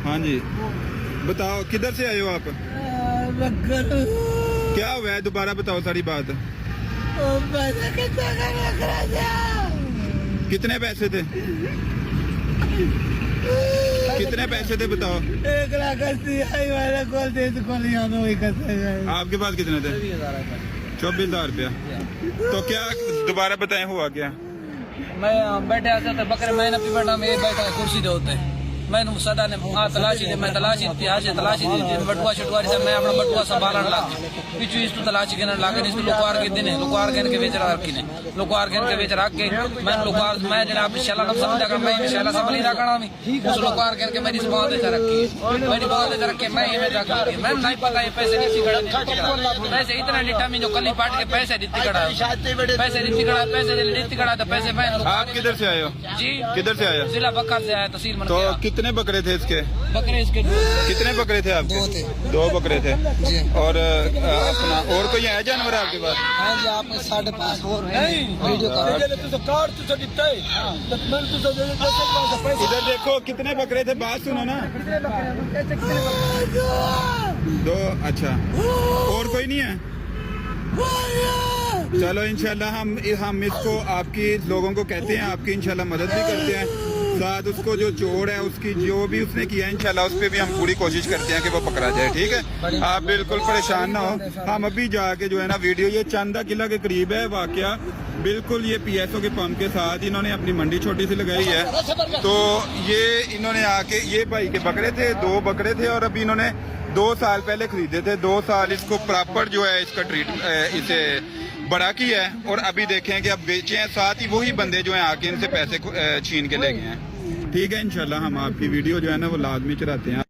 हाँ जी, बताओ किधर से आए हो आप? क्या हुआ है, दोबारा बताओ सारी बात। कितने पैसे थे? कितने पैसे थे बताओ। 1,80,000 आपके पास कितने थे? 24,000 रुपया। तो क्या दोबारा बताएं, हुआ क्या? मैं बैठे आते थे बकरे, मैंने भी बैठा, मैं बैठा कुर्सी दे होते मैंने सदा ने तलाशी दी, मैं तलाशी दी, तलाशी दी, बटुआ शटुआ से मैं अपना बटुआ संभालन लग पिछू इसको तलाशी गिनने लगे, इसको लोकवार के दिन लोकवार गिन के बेच रखी ने लोकवार गिन के बेच रख के मैं लोकवार मैं जनाब शाला न समझा कर मैं शाला संभली रखना मैं उस लोकवार गिन के मेरी बात दे रखी मेरी बात दे रख के मैं ये रख के मैं नहीं पता ये पैसे नीचे खड़ा पैसे इतना लिटा में जो कली पाट के पैसे नीचे खड़ा पैसे नीचे खड़ा तो पैसे मैं। आप किधर से आए हो? जी किधर से आए हो? जिला बक्का से आया, तहसील तो कितने बकरे थे इसके? बकरे इसके कितने बकरे थे आपके? 2 थे। 2 बकरे थे। और अपना और कोई है जानवर आपके पास? हाँ जी, आपने 5.5 और वीडियो इधर देखो कितने बकरे थे, बात सुनो ना। 2, अच्छा, और कोई नहीं है? चलो इंशाल्लाह हम इसको आपकी लोगों को कहते हैं, आपकी इंशाल्लाह मदद भी करते हैं, साथ उसको जो चोर है उसकी जो भी उसने किया इंशाल्लाह उस पर भी हम पूरी कोशिश करते हैं कि वो पकड़ा जाए। ठीक है, आप बिल्कुल परेशान ना हो। हम अभी जाके जो है ना वीडियो, ये चांदा किला के करीब है वाकया, बिल्कुल ये PSO के पंप के साथ इन्होंने अपनी मंडी छोटी सी लगाई है। तो ये इन्होंने आके, ये भाई के बकरे थे, 2 बकरे थे और अभी इन्होंने 2 साल पहले खरीदे थे। 2 साल इसको प्रॉपर जो है इसका इसे बड़ा किया है और अभी देखें कि अब बेचे हैं, साथ ही वही बंदे जो हैं आके इनसे पैसे छीन के ले गए हैं। ठीक है, इंशाल्लाह हम आपकी वीडियो जो है ना वो लाजमी चलाते हैं।